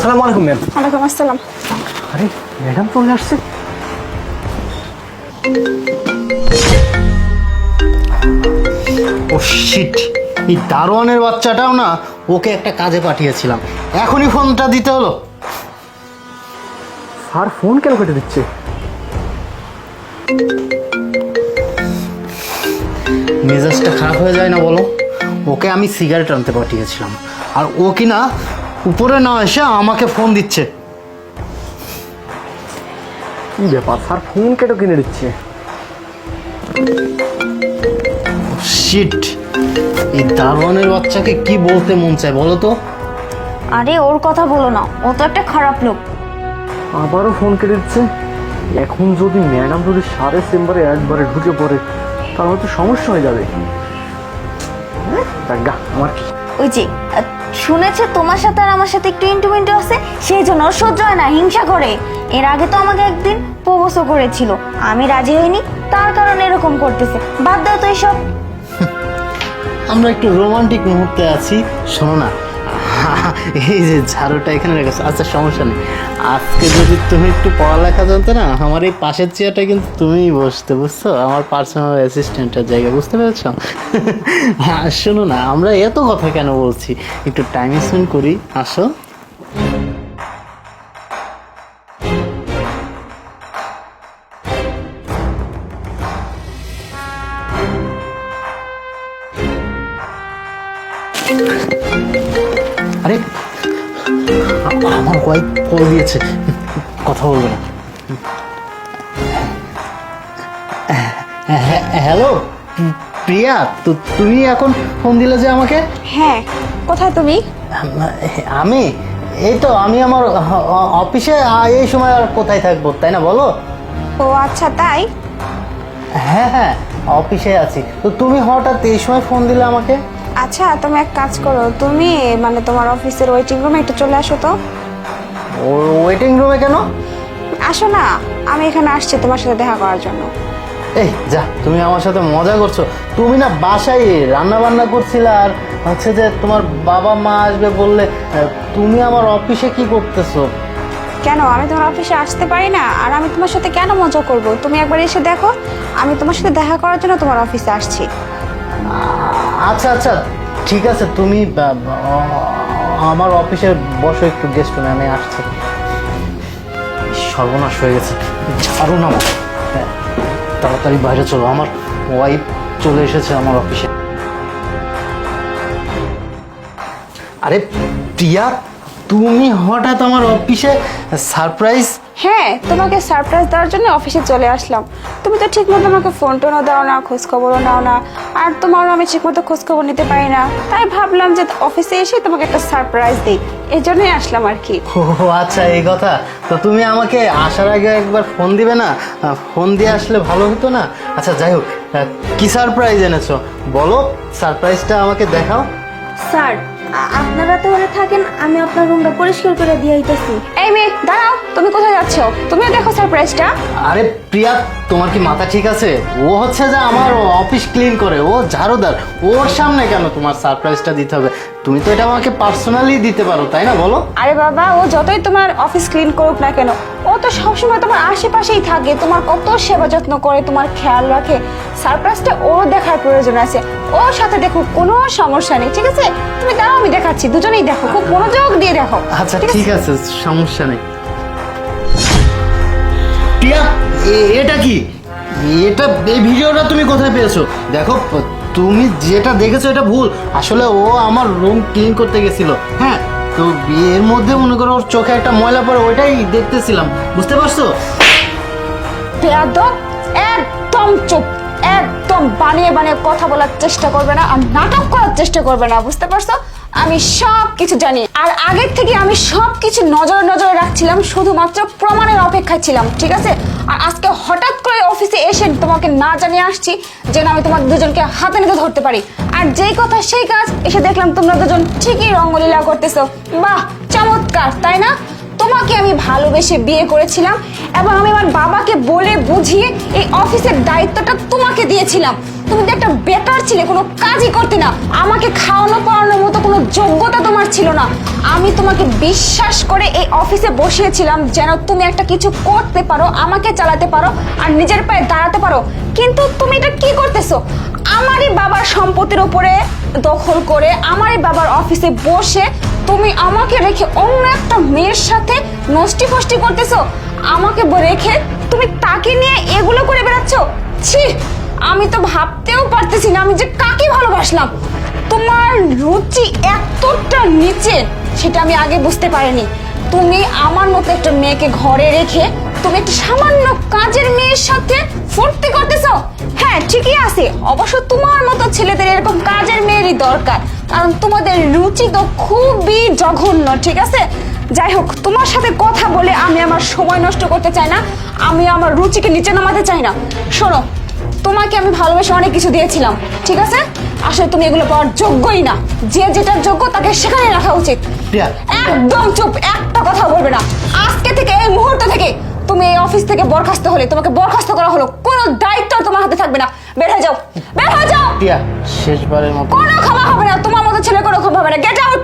আসসালামু আলাইকুম ম্যাম। ওয়ালাইকুম আসসালাম। আরে ম্যাডাম চলে আসছে। ও শিট, এই দারোয়ানের বাচ্চাটাও না, ওকে একটা কাজে পাঠিয়েছিলাম, এখনই ফোনটা দিতে হলো। স্যার ফোন কেন কেটে দিচ্ছে? মেজাজটা খারাপ হয়ে যায় না বলো? ওকে আমি সিগারেট আনতে পাঠিয়েছিলাম, আর ও কি না উপরে না এসে আমাকে ফোন দিচ্ছে। কি ব্যাপার, স্যার ফোন কেটে কিনে দিচ্ছে? শিট, এই দারোয়ানের বাচ্চাকে কি বলতে মন চায় বলো তো? আরে ওর কথা বলো না, ও তো একটা খারাপ লোক। আবারও ফোন কেটে দিচ্ছে। এখন যদি ম্যাডাম যদি সারের চেম্বারে একবারে ঢুকে পড়ে তাহলে তো সমস্যা হয়ে যাবে। আমার কি ওই যে শুনেছে তোমার সাথে আর আমার সাথে একটু ইন্টু আছে, সেই জন্য ওর সহ্য হয় না, হিংসা করে। এর আগে তো আমাকে একদিন প্রপোজও করেছিল, আমি রাজি হইনি, তার কারণে এরকম করতেছে। বাদ দাও তো এইসব। আমরা একটু রোমান্টিক মুহূর্তে আছি। শোনো না, এই যে ঝাড়ুটা এখানে রেখেছো, আচ্ছা সমস্যা নেই। আজকে যদি তুমি একটু পড়ালেখা জানতে না, আমার এই পাশের চেয়ারটা কিন্তু তুমিই বসতে, বুঝছো? আমার পার্সোনাল অ্যাসিস্ট্যান্টের জায়গা, বুঝতে পেরেছো? হ্যাঁ শোনো না, আমরা এত কথা কেন বলছি, একটু টাইম স্পেন্ড করি, আসো। আরে আমার ওয়াইফ কল দিয়েছে, কথা বলবে না। হ্যালো প্রিয়া, তুমি এখন ফোন দিলে যে আমাকে? হ্যাঁ, কোথায় তুমি? আমি এই তো, আমি আমার অফিসে। এই সময় আর কোথায় থাকবো, তাই না বলো? ও আচ্ছা, তাই? হ্যাঁ হ্যাঁ, অফিসে আছি। তো তুমি হঠাৎ এই সময় ফোন দিলে আমাকে? আচ্ছা, তুমি এক কাজ করো, তুমি মানে তোমার অফিসের ওয়েটিং রুমে একটু চলে আসো তো। ওয়েটিং রুমে কেন? আসো না, আমি এখানে আসছি তোমার সাথে দেখা করার জন্য। এই যা, তুমি আমার সাথে মজা করছো। তুমি না বাসায় রান্না বান্না করছিলে, আর হচ্ছে যে তোমার বাবা মা আসবে বললে, তুমি আমার অফিসে কি করতেছো? কেন, আমি তোমার অফিসে আসতে পারি না? আর আমি তোমার সাথে কেন মজা করব? তুমি একবার এসে দেখো, আমি তোমার সাথে দেখা করার জন্য তোমার অফিসে আসছি। আচ্ছা আচ্ছা ঠিক আছে, তুমি আমার অফিসে বসো, একটু গেস্ট রুমে আমি আসছি। সর্বনাশ হয়ে গেছে, ছাড়ুন আমার। তাড়াতাড়ি বাইরে চলো, আমার ওয়াইফ চলে এসেছে আমার অফিসে। আরে প্রিয়া, তুমি হঠাৎ আমার অফিসে সারপ্রাইজ? হ্যাঁ, তোমাকে সারপ্রাইজ দেওয়ার জন্য অফিসে চলে আসলাম। তুমি তো ঠিক মতো আমাকে ফোন টোনও দাও না, খোঁজ খবরও নাও না, আর তোমারও আমি ঠিক মতো খোঁজ খবর নিতে পারি না। তাই ভাবলাম যে অফিসে এসে তোমাকে একটা সারপ্রাইজ দিই, এই জন্যই আসলাম আর কি। ও আচ্ছা, এই কথা। তো তুমি আমাকে আসার আগে একবার ফোন দিবে না? ফোন দিয়ে আসলে ভালো হতো না? আচ্ছা যাই হোক, কি সারপ্রাইজ এনেছো বলো, সারপ্রাইজটা আমাকে দেখাও। স্যার, আপনারা তাহলে থাকেন, আমি আপনার রুমটা পরিষ্কার করে দিয়ে আইতেছি। এই মেয়ে দাঁড়াও, তুমি কোথায় যাচ্ছো? তুমিও দেখো সারপ্রাইজটা। আরে প্রিয়া, তোমার কি মাথা ঠিক আছে? ও হচ্ছে যে আমার অফিস ক্লিন করে, ও ঝাড়ুদার, ওর সামনে কেন তোমার সারপ্রাইজটা দিতে হবে? তুমি তো এটা আমাকে পার্সোনালি দিতে পারো, তাই না বলো? আরে বাবা, ও যতই তোমার অফিস ক্লিন করুক না কেন, ও তো সবসময় তোমার আশেপাশেই থাকে, তোমার কত সেবা যত্ন করে, তোমার খেয়াল রাখে। সারপ্রাইজটা ওর দেখার প্রয়োজন আছে, ওর সাথে দেখো, কোনো সমস্যা নেই, ঠিক আছে? তুমি দাঁড়াও, আমি দেখাচ্ছি, দুজনেই দেখো, খুব মনোযোগ দিয়ে দেখো। আচ্ছা ঠিক আছে, সমস্যা নেই। প্রিয়া, এটা কি? এটা এই ভিডিওটা তুমি কোথায় পেয়েছো? দেখো, তুমি যেটা দেখেছো এটা ভুল। আসলে ও আমার রুম ক্লিন করতে গেছিল, হ্যাঁ, তো এর মধ্যে মনে করো ওর চোখে একটা ময়লা পড়ে, ওইটাই দেখতেছিলাম, বুঝতে পারছো? বেয়াদব, একদম চুপ, একদম বানিয়ে বানিয়ে কথা বলার চেষ্টা করবে না, আর নাটক করার চেষ্টা করবে না, বুঝতে পারছো? আমি সব কিছু জানি, আর আগের থেকে আমি সব কিছু নজরে নজরে রাখছিলাম, শুধুমাত্র প্রমাণের অপেক্ষায় ছিলাম, ঠিক আছে? আর আজকে হঠাৎ করে অফিসে এসে তোমাকে না জানিয়ে আসছি যেন আমি তোমার দুজনকে হাতে নিতে ধরতে পারি। আর যেই কথা সেই কাজ, এসে দেখলাম তোমরা দুজন ঠিকই রঙ্গলীলা করতেছো। বাহ, চমৎকার, তাই না? তোমাকে আমি ভালোবেসে বিয়ে করেছিলাম, এবং আমি আমার বাবাকে বলে বুঝিয়ে এই অফিসের দায়িত্বটা তোমাকে দিয়েছিলাম। তুমি তো একটা বেকার ছিলে, কোনো কাজই করতে না। আমাকে খাওয়ানো পড়ানোর মতো কোনো যোগ্যতা তোমার ছিল না। আমি তোমাকে বিশ্বাস করে এই অফিসে বসিয়েছিলাম যেন তুমি একটা কিছু করতে পারো, আমাকে চালাতে পারো আর নিজের পায়ে দাঁড়াতে পারো। কিন্তু তুমি এটা কি করতেছো? আমারই বাবার সম্পত্তির উপরে দখল করে আমারই বাবার অফিসে বসে তুমি আমাকে রেখে অন্য একটা মেয়ের সাথে নষ্টি ফষ্টি করতেছো। আমাকে রেখে তুমি তাকে নিয়ে এগুলো করে বেড়াচ্ছ। ছি, আমি তো ভাবতেও পারতেছি না আমি যে কাকে ভালোবাসলাম। তোমার রুচি এতটা নিচে সেটা আমি আগে বুঝতে পারিনি। তুমি আমার মতো একটা মেয়েকে ঘরে রেখে তুমি একটা সামান্য কাজের মেয়ের সাথে ফুর্তি করতেছো। হ্যাঁ ঠিকই আছে, অবশ্য তোমার মতো ছেলেদের এরকম কাজের মেয়েরই দরকার, কারণ তোমাদের রুচি তো খুবই জঘন্য। ঠিক আছে, যাই হোক, তোমার সাথে কথা বলে আমি আমার সময় নষ্ট করতে চাই না, আমি আমার রুচিকে নিচে নামাতে চাই না। শোনো, তোমাকে আমি ভালোবেসে অনেক কিছু দিয়েছিলাম, ঠিক আছে? আসলে তুমি এগুলো পাওয়ার যোগ্যই না। যে যেটার যোগ্য তাকে সেখানে রাখা উচিত। প্রিয়া, একদম চুপ, একটা কথা বলবে না। আজকে থেকে, এই মুহূর্ত থেকে তুমি এই অফিস থেকে বরখাস্ত হলে, তোমাকে বরখাস্ত করা হলো, কোনো দায়িত্ব তোমার হাতে থাকবে না। বের হয়ে যাও, বের হয়ে যাও। প্রিয়া, শেষবারের মতো কোনো ক্ষমা হবে না, তোমার মতো ছেলে কোনো ক্ষমা হবে না। Get out.